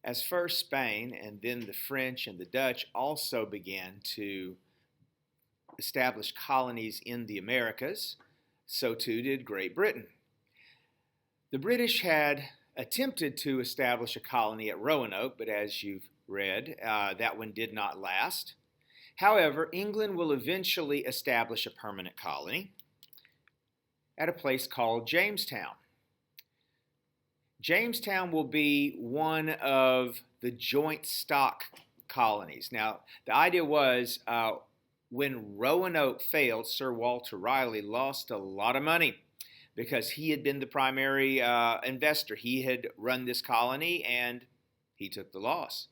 As first Spain and then the French and the Dutch also began to establish colonies in the Americas, so too did Great Britain. The British had attempted to establish a colony at Roanoke, but as you've read, that one did not last. However, England will eventually establish a permanent colony at a place called Jamestown. Jamestown will be one of the joint stock colonies. Now, the idea was when Roanoke failed, Sir Walter Raleigh lost a lot of money because he had been the primary investor. He had run this colony and he took the loss.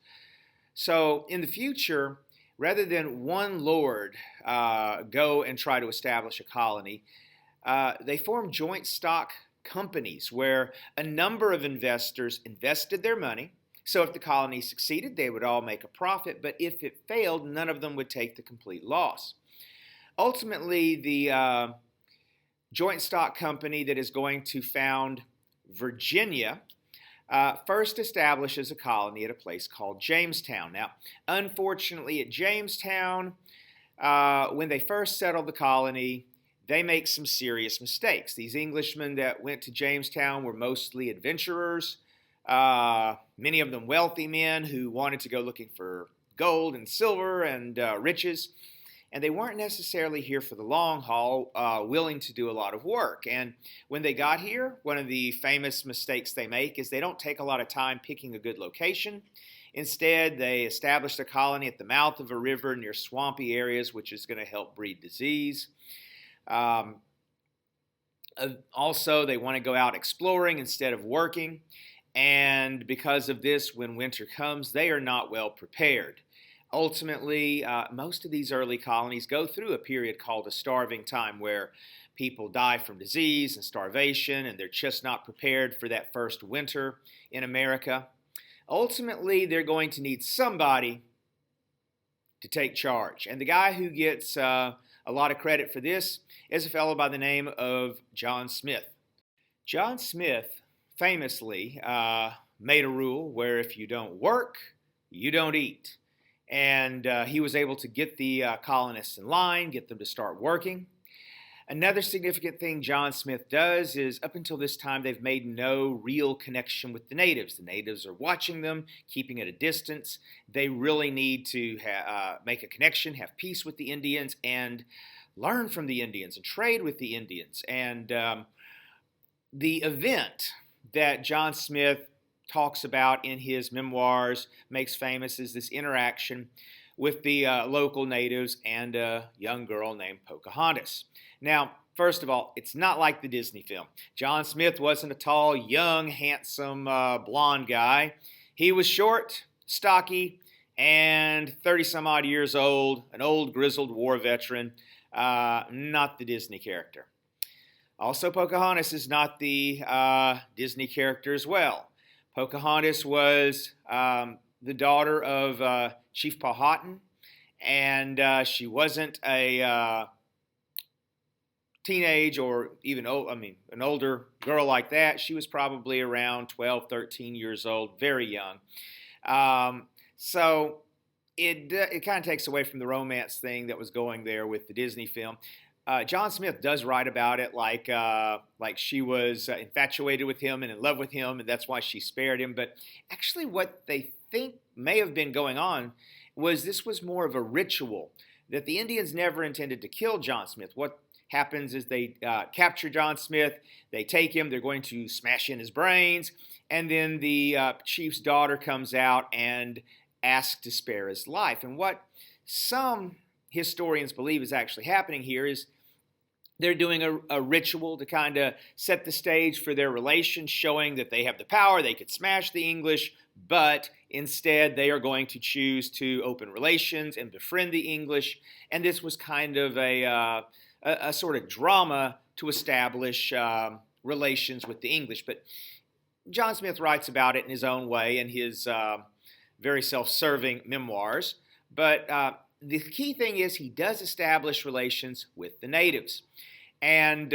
So in the future, rather than one lord go and try to establish a colony, they formed joint stock companies where a number of investors invested their money. So if the colony succeeded, they would all make a profit, but if it failed, none of them would take the complete loss. Ultimately, the joint stock company that is going to found Virginia first establishes a colony at a place called Jamestown. Now, unfortunately, at Jamestown, when they first settled the colony, they make some serious mistakes. These Englishmen that went to Jamestown were mostly adventurers, many of them wealthy men who wanted to go looking for gold and silver and riches. And they weren't necessarily here for the long haul, willing to do a lot of work. And when they got here, one of the famous mistakes they make is they don't take a lot of time picking a good location. Instead, they establish a colony at the mouth of a river near swampy areas, which is going to help breed disease. Also, they want to go out exploring instead of working. And because of this, when winter comes, they are not well prepared. Ultimately, most of these early colonies go through a period called a starving time where people die from disease and starvation, and they're just not prepared for that first winter in America. Ultimately, they're going to need somebody to take charge. And the guy who gets a lot of credit for this is a fellow by the name of John Smith. John Smith famously made a rule where if you don't work, you don't eat. And he was able to get the colonists in line, get them to start working. Another significant thing John Smith does is up until this time, they've made no real connection with the natives. The natives are watching them, keeping at a distance. They really need to make a connection, have peace with the Indians, and learn from the Indians and trade with the Indians. And the event that John Smith talks about in his memoirs, makes famous, is this interaction with the local natives and a young girl named Pocahontas. Now, first of all, it's not like the Disney film. John Smith wasn't a tall, young, handsome, blonde guy. He was short, stocky, and 30-some-odd years old, an old grizzled war veteran, not the Disney character. Also, Pocahontas is not the Disney character as well. Pocahontas was the daughter of Chief Powhatan, and she wasn't a teenage or even an older girl like that. She was probably around 12, 13 years old, very young. So it kind of takes away from the romance thing that was going there with the Disney film. John Smith does write about it like she was infatuated with him and in love with him, and that's why she spared him. But actually what they think may have been going on was this was more of a ritual, that the Indians never intended to kill John Smith. What happens is they capture John Smith, they take him, they're going to smash in his brains, and then the chief's daughter comes out and asks to spare his life. And what some historians believe is actually happening here is they're doing a ritual to kind of set the stage for their relations, showing that they have the power, they could smash the English, but instead they are going to choose to open relations and befriend the English. And this was kind of a sort of drama to establish relations with the English. But John Smith writes about it in his own way in his very self-serving memoirs. But the key thing is he does establish relations with the natives. And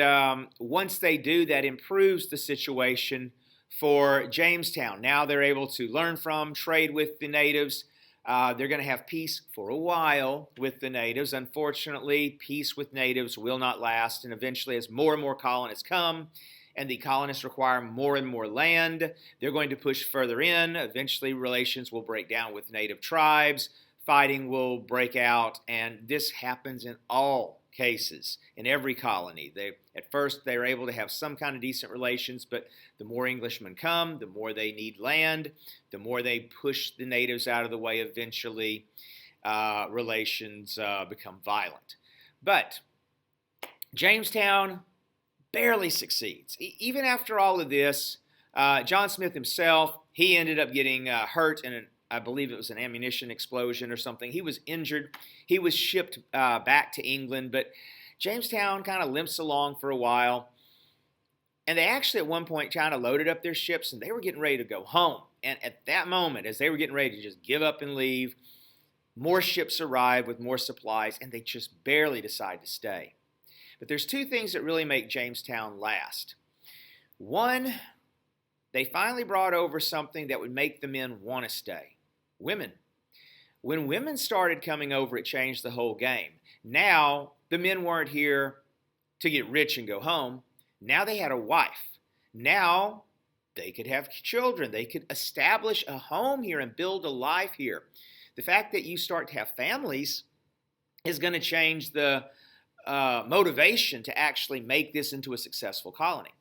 once they do, that improves the situation for Jamestown. Now they're able to learn from, trade with the natives. They're going to have peace for a while with the natives. Unfortunately, peace with natives will not last, and eventually, as more and more colonists come, and the colonists require more and more land, they're going to push further in. Eventually, relations will break down with native tribes. Fighting will break out, and this happens in all cases, in every colony. At first, they're able to have some kind of decent relations, but the more Englishmen come, the more they need land, the more they push the natives out of the way. Eventually, relations become violent. But Jamestown barely succeeds. Even after all of this, John Smith himself, he ended up getting hurt in I believe it was an ammunition explosion or something. He was injured. He was shipped back to England, but Jamestown kind of limps along for a while. And they actually at one point kind of loaded up their ships, and they were getting ready to go home. And at that moment, as they were getting ready to just give up and leave, more ships arrived with more supplies, and they just barely decide to stay. But there's two things that really make Jamestown last. One, they finally brought over something that would make the men want to stay. Women. When women started coming over, it changed the whole game. Now, the men weren't here to get rich and go home. Now they had a wife. Now, they could have children. They could establish a home here and build a life here. The fact that you start to have families is going to change the motivation to actually make this into a successful colony.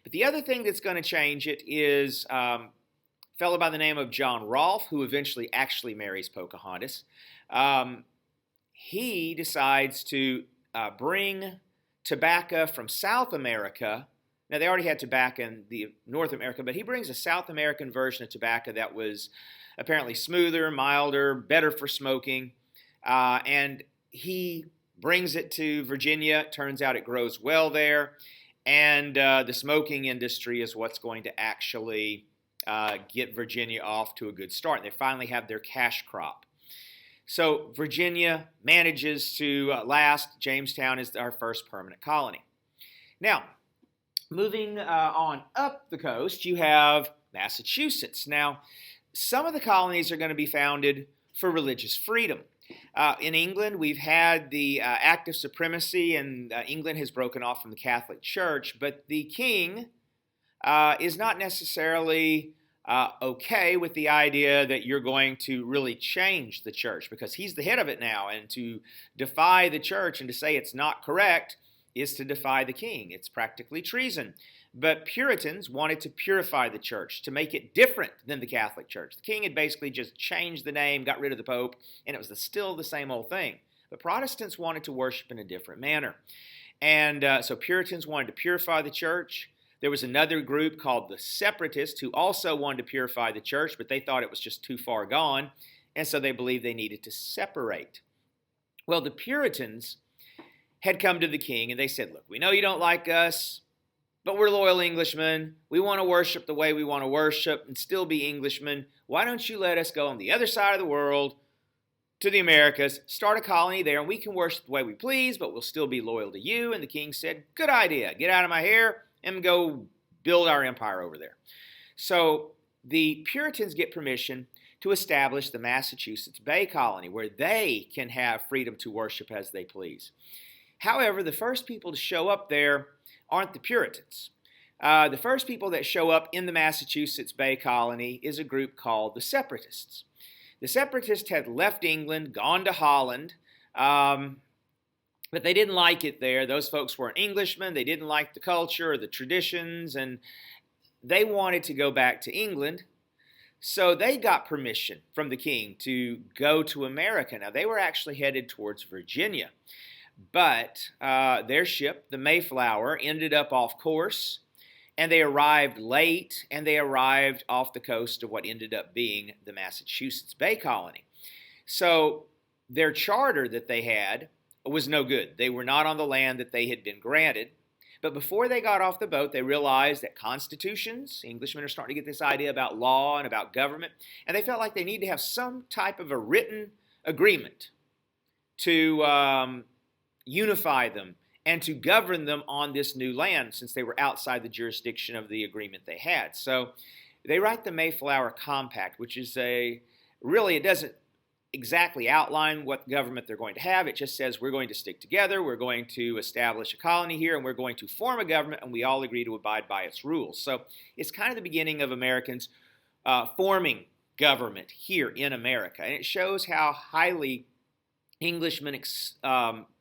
But the other thing that's going to change it is a fellow by the name of John Rolfe, who eventually actually marries Pocahontas. He decides to bring tobacco from South America. Now, they already had tobacco in North America, but he brings a South American version of tobacco that was apparently smoother, milder, better for smoking. And he brings it to Virginia. Turns out it grows well there. And the smoking industry is what's going to actually get Virginia off to a good start. They finally have their cash crop. So Virginia manages to last. Jamestown is our first permanent colony. Now, moving on up the coast, you have Massachusetts. Now, some of the colonies are going to be founded for religious freedom. In England, we've had the Act of Supremacy, and England has broken off from the Catholic Church, but the king is not necessarily okay with the idea that you're going to really change the church, because he's the head of it now, and to defy the church and to say it's not correct is to defy the king. It's practically treason. But Puritans wanted to purify the church, to make it different than the Catholic Church. The king had basically just changed the name, got rid of the Pope, and it was still the same old thing. But Protestants wanted to worship in a different manner. And so Puritans wanted to purify the church. There was another group called the Separatists who also wanted to purify the church, but they thought it was just too far gone, and so they believed they needed to separate. Well, the Puritans had come to the king, and they said, look, we know you don't like us, but we're loyal Englishmen. We want to worship the way we want to worship and still be Englishmen. Why don't you let us go on the other side of the world to the Americas, start a colony there, and we can worship the way we please, but we'll still be loyal to you? And the king said, good idea. Get out of my hair and go build our empire over there. So the Puritans get permission to establish the Massachusetts Bay Colony, where they can have freedom to worship as they please. However, the first people to show up there aren't the Puritans. The first people that show up in the Massachusetts Bay Colony is a group called the Separatists. The Separatists had left England, gone to Holland, but they didn't like it there. Those folks weren't Englishmen. They didn't like the culture or the traditions, and they wanted to go back to England. So they got permission from the king to go to America. Now, they were actually headed towards Virginia. But their ship, the Mayflower, ended up off course, and they arrived late, and they arrived off the coast of what ended up being the Massachusetts Bay Colony. So their charter that they had was no good. They were not on the land that they had been granted. But before they got off the boat, they realized that constitutions, Englishmen are starting to get this idea about law and about government, and they felt like they need to have some type of a written agreement to unify them and to govern them on this new land since they were outside the jurisdiction of the agreement they had. So they write the Mayflower Compact, which is really, it doesn't exactly outline what government they're going to have. It just says we're going to stick together, we're going to establish a colony here, and we're going to form a government, and we all agree to abide by its rules. So it's kind of the beginning of Americans forming government here in America, and it shows how highly Englishmen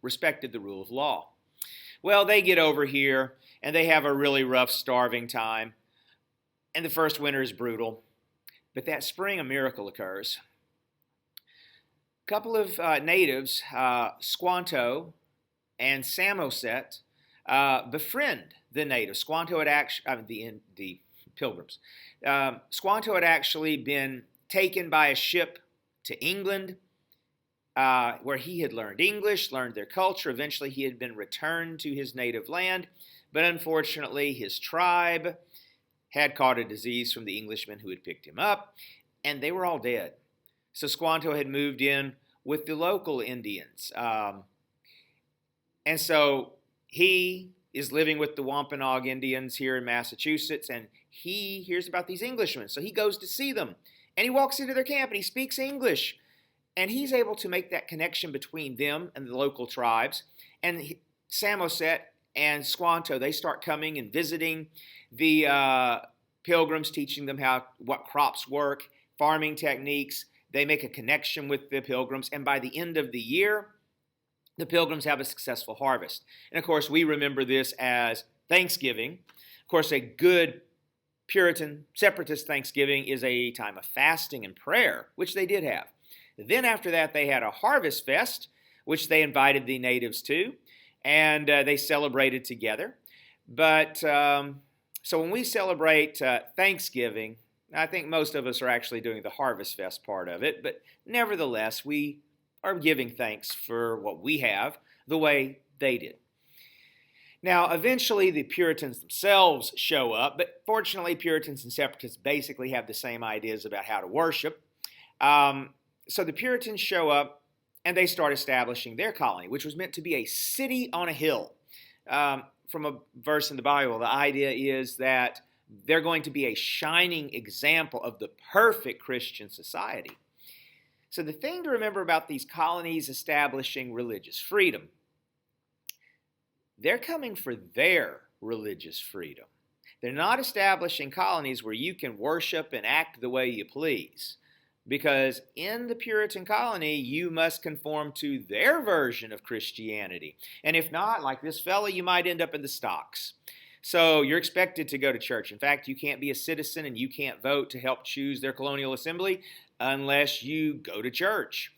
respected the rule of law. Well, they get over here, and they have a really rough, starving time, and the first winter is brutal. But that spring, a miracle occurs. A couple of natives, Squanto and Samoset, befriend the natives. Squanto had actually, the Pilgrims. Squanto had actually been taken by a ship to England, where he had learned English, learned their culture. Eventually, he had been returned to his native land, but unfortunately, his tribe had caught a disease from the Englishmen who had picked him up, and they were all dead. So Squanto had moved in with the local Indians. And so he is living with the Wampanoag Indians here in Massachusetts, and he hears about these Englishmen. So he goes to see them, and he walks into their camp, and he speaks English. And he's able to make that connection between them and the local tribes. And Samoset and Squanto, they start coming and visiting the Pilgrims, teaching them what crops work, farming techniques. They make a connection with the Pilgrims, and by the end of the year, the Pilgrims have a successful harvest. And of course, we remember this as Thanksgiving. Of course, a good Puritan, separatist Thanksgiving is a time of fasting and prayer, which they did have. Then after that, they had a harvest fest, which they invited the natives to, and they celebrated together. But so when we celebrate Thanksgiving, I think most of us are actually doing the Harvest Fest part of it, but nevertheless, we are giving thanks for what we have the way they did. Now, eventually, the Puritans themselves show up, but fortunately, Puritans and Separatists basically have the same ideas about how to worship. So the Puritans show up, and they start establishing their colony, which was meant to be a city on a hill. From a verse in the Bible, the idea is that they're going to be a shining example of the perfect Christian society. So the thing to remember about these colonies establishing religious freedom, they're coming for their religious freedom. They're not establishing colonies where you can worship and act the way you please. Because in the Puritan colony, you must conform to their version of Christianity. And if not, like this fella, you might end up in the stocks. So you're expected to go to church. In fact, you can't be a citizen and you can't vote to help choose their colonial assembly unless you go to church.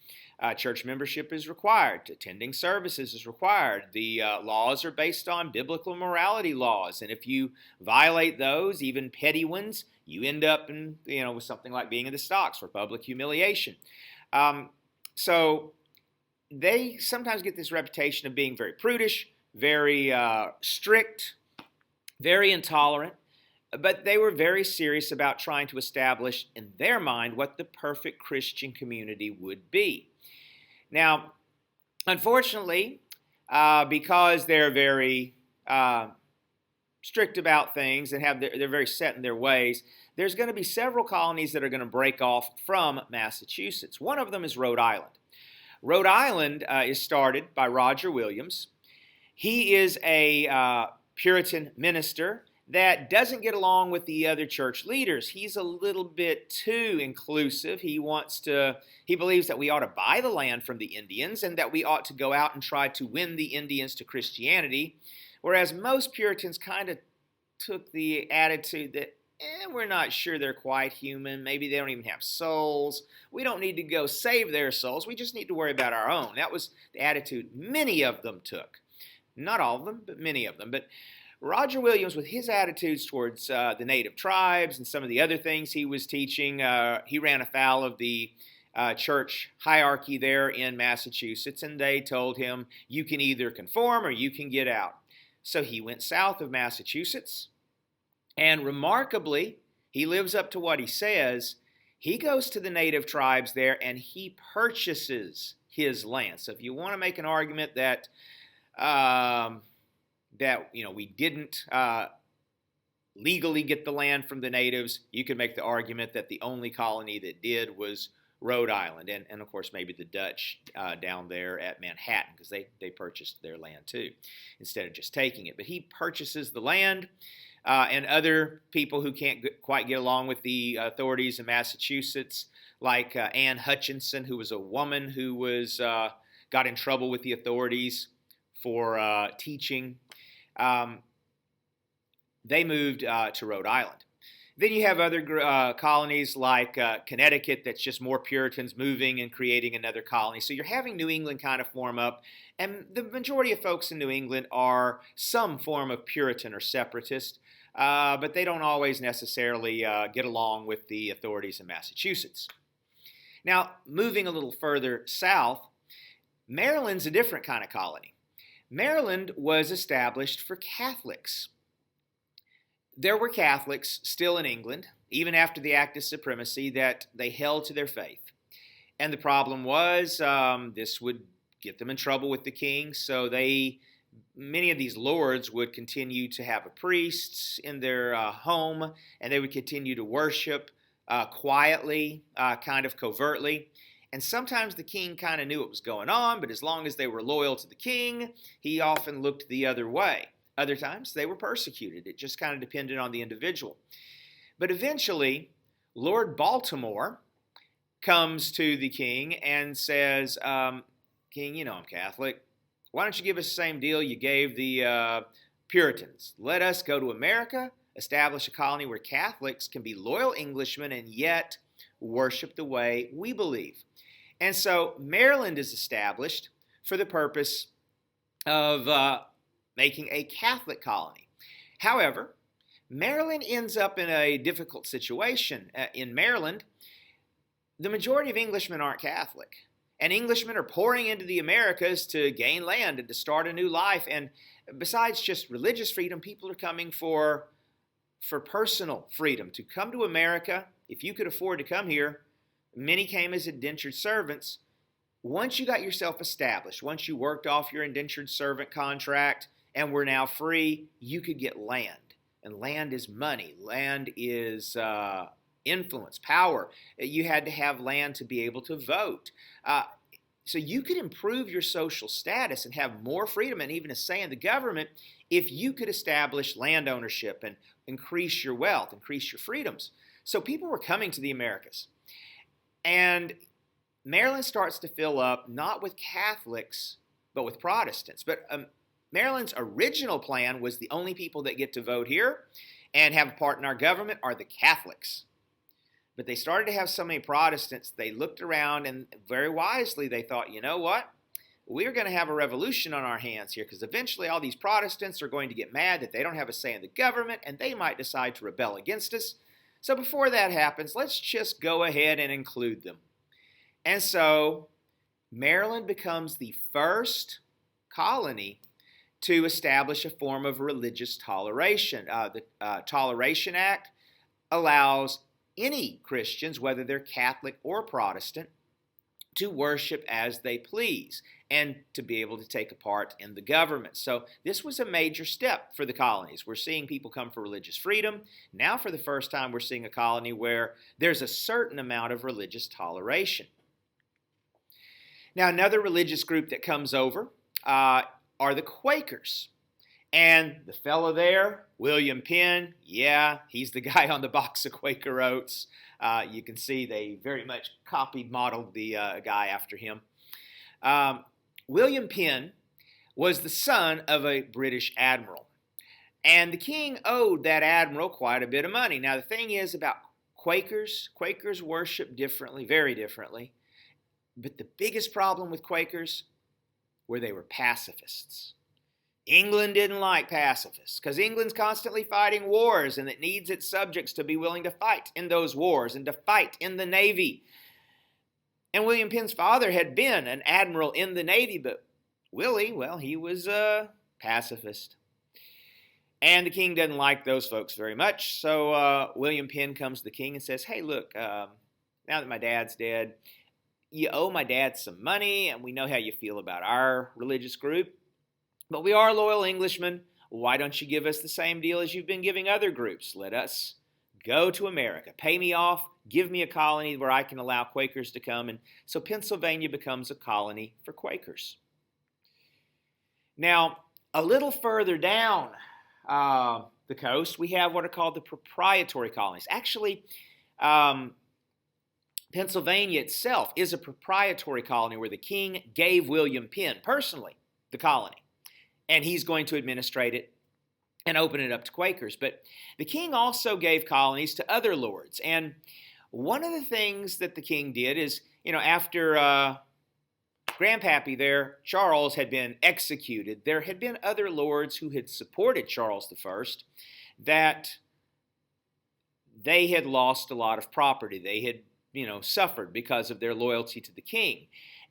Church membership is required. Attending services is required. The laws are based on biblical morality laws. And if you violate those, even petty ones, you end up in, with something like being in the stocks for public humiliation. So they sometimes get this reputation of being very prudish, very strict, very intolerant, but they were very serious about trying to establish in their mind what the perfect Christian community would be. Now, unfortunately, because they're very strict about things and they're very set in their ways, there's going to be several colonies that are going to break off from Massachusetts. One of them is Rhode Island. Rhode Island is started by Roger Williams. He is a Puritan minister that doesn't get along with the other church leaders. He's a little bit too inclusive. He believes that we ought to buy the land from the Indians and that we ought to go out and try to win the Indians to Christianity, whereas most Puritans kind of took the attitude that we're not sure they're quite human. Maybe they don't even have souls. We don't need to go save their souls. We just need to worry about our own. That was the attitude many of them took. Not all of them, but many of them. But Roger Williams, with his attitudes towards the native tribes and some of the other things he was teaching, he ran afoul of the church hierarchy there in Massachusetts, and they told him, you can either conform or you can get out. So he went south of Massachusetts, and remarkably, he lives up to what he says. He goes to the native tribes there, and he purchases his land. So if you want to make an argument that that, we didn't legally get the land from the natives, you could make the argument that the only colony that did was Rhode Island, and of course maybe the Dutch down there at Manhattan, because they purchased their land too, instead of just taking it. But he purchases the land, and other people who can't quite get along with the authorities in Massachusetts, like Anne Hutchinson, who was a woman who was got in trouble with the authorities for teaching. They moved to Rhode Island. Then you have other colonies like Connecticut that's just more Puritans moving and creating another colony. So you're having New England kind of form up. And the majority of folks in New England are some form of Puritan or separatist, but they don't always necessarily get along with the authorities in Massachusetts. Now, moving a little further south, Maryland's a different kind of colony. Maryland was established for Catholics. There were Catholics still in England, even after the Act of Supremacy, that they held to their faith. And the problem was this would get them in trouble with the king, so many of these lords would continue to have a priest in their home, and they would continue to worship quietly, kind of covertly. And sometimes the king kind of knew what was going on, but as long as they were loyal to the king, he often looked the other way. Other times, they were persecuted. It just kind of depended on the individual. But eventually, Lord Baltimore comes to the king and says, King, I'm Catholic. Why don't you give us the same deal you gave the Puritans? Let us go to America, establish a colony where Catholics can be loyal Englishmen and yet worship the way we believe. And so Maryland is established for the purpose of making a Catholic colony. However, Maryland ends up in a difficult situation. In Maryland, the majority of Englishmen aren't Catholic. And Englishmen are pouring into the Americas to gain land and to start a new life. And besides just religious freedom, people are coming for personal freedom. To come to America, if you could afford to come here, many came as indentured servants. Once you got yourself established, once you worked off your indentured servant contract and were now free, you could get land. And land is money. Land is influence, power. You had to have land to be able to vote. So you could improve your social status and have more freedom and even a say in the government if you could establish land ownership and increase your wealth, increase your freedoms. So people were coming to the Americas. And Maryland starts to fill up not with Catholics, but with Protestants. But Maryland's original plan was the only people that get to vote here and have a part in our government are the Catholics. But they started to have so many Protestants, they looked around and very wisely they thought, you know what? We're going to have a revolution on our hands here because eventually all these Protestants are going to get mad that they don't have a say in the government and they might decide to rebel against us. So before that happens, let's just go ahead and include them. And so Maryland becomes the first colony to establish a form of religious toleration. The Toleration Act allows any Christians, whether they're Catholic or Protestant, to worship as they please and to be able to take a part in the government. So this was a major step for the colonies. We're seeing people come for religious freedom. Now for the first time we're seeing a colony where there's a certain amount of religious toleration. Now another religious group that comes over are the Quakers. And the fellow there, William Penn, yeah, he's the guy on the box of Quaker Oats. You can see they very much modeled the guy after him. William Penn was the son of a British admiral. And the king owed that admiral quite a bit of money. Now the thing is about Quakers worship differently, very differently. But the biggest problem with Quakers were they were pacifists. England didn't like pacifists because England's constantly fighting wars and it needs its subjects to be willing to fight in those wars and to fight in the Navy. And William Penn's father had been an admiral in the Navy, but Willie, well, he was a pacifist. And the king doesn't like those folks very much, so William Penn comes to the king and says, hey, look, now that my dad's dead, you owe my dad some money, and we know how you feel about our religious group. But we are loyal Englishmen. Why don't you give us the same deal as you've been giving other groups? Let us go to America. Pay me off. Give me a colony where I can allow Quakers to come. And so Pennsylvania becomes a colony for Quakers. Now, a little further down the coast, we have what are called the proprietary colonies. Actually, Pennsylvania itself is a proprietary colony where the king gave William Penn personally the colony, and he's going to administrate it and open it up to Quakers. But the king also gave colonies to other lords, and one of the things that the king did is, after Grandpappy there, Charles, had been executed, there had been other lords who had supported Charles I that they had lost a lot of property. They had, suffered because of their loyalty to the king.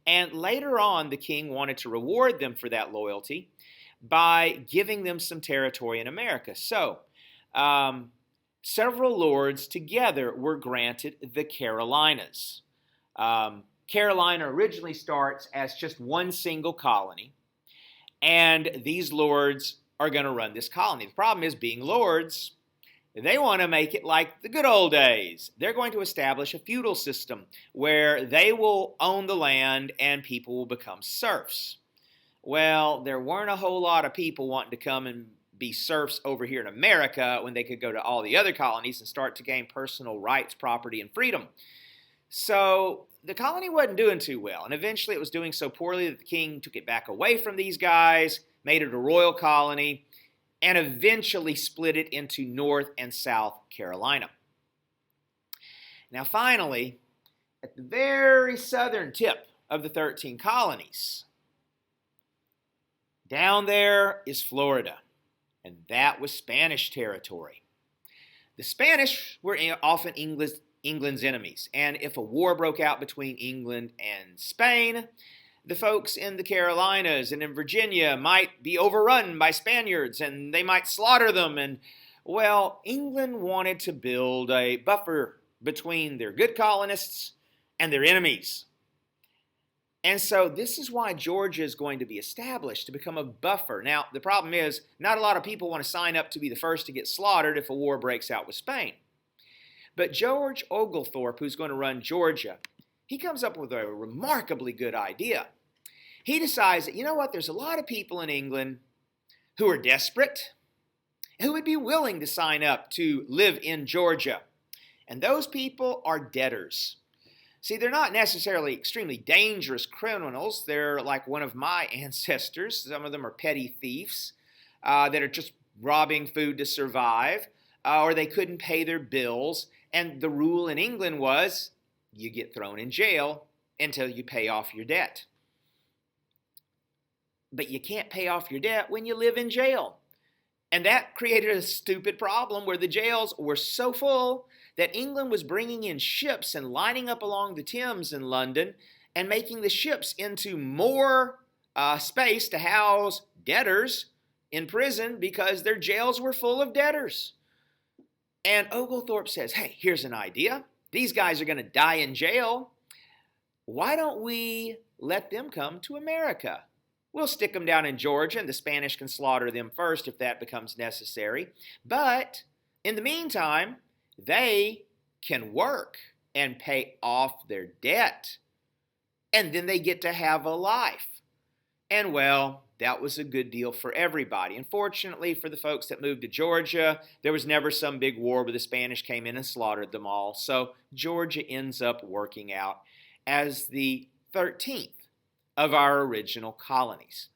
And later on, the king wanted to reward them for that loyalty by giving them some territory in America. So, several lords together were granted the Carolinas. Carolina originally starts as just one single colony, and these lords are going to run this colony. The problem is, being lords, they want to make it like the good old days. They're going to establish a feudal system where they will own the land and people will become serfs. Well, there weren't a whole lot of people wanting to come and be serfs over here in America when they could go to all the other colonies and start to gain personal rights, property, and freedom. So the colony wasn't doing too well, and eventually it was doing so poorly that the king took it back away from these guys, made it a royal colony, and eventually split it into North and South Carolina. Now finally, at the very southern tip of the 13 colonies, down there is Florida, and that was Spanish territory. The Spanish were often England's enemies, and if a war broke out between England and Spain, the folks in the Carolinas and in Virginia might be overrun by Spaniards, and they might slaughter them. And, well, England wanted to build a buffer between their good colonists and their enemies. And so this is why Georgia is going to be established, to become a buffer. Now, the problem is, not a lot of people want to sign up to be the first to get slaughtered if a war breaks out with Spain. But George Oglethorpe, who's going to run Georgia, he comes up with a remarkably good idea. He decides that, there's a lot of people in England who are desperate, who would be willing to sign up to live in Georgia. And those people are debtors. See, they're not necessarily extremely dangerous criminals. They're like one of my ancestors. Some of them are petty thieves that are just robbing food to survive, or they couldn't pay their bills. And the rule in England was, you get thrown in jail until you pay off your debt. But you can't pay off your debt when you live in jail. And that created a stupid problem where the jails were so full that England was bringing in ships and lining up along the Thames in London and making the ships into more space to house debtors in prison because their jails were full of debtors. And Oglethorpe says, hey, here's an idea. These guys are going to die in jail. Why don't we let them come to America? We'll stick them down in Georgia, and the Spanish can slaughter them first if that becomes necessary. But in the meantime, they can work and pay off their debt. And then they get to have a life. And well, that was a good deal for everybody. Unfortunately, for the folks that moved to Georgia, there was never some big war where the Spanish came in and slaughtered them all. So Georgia ends up working out as the 13th of our original colonies.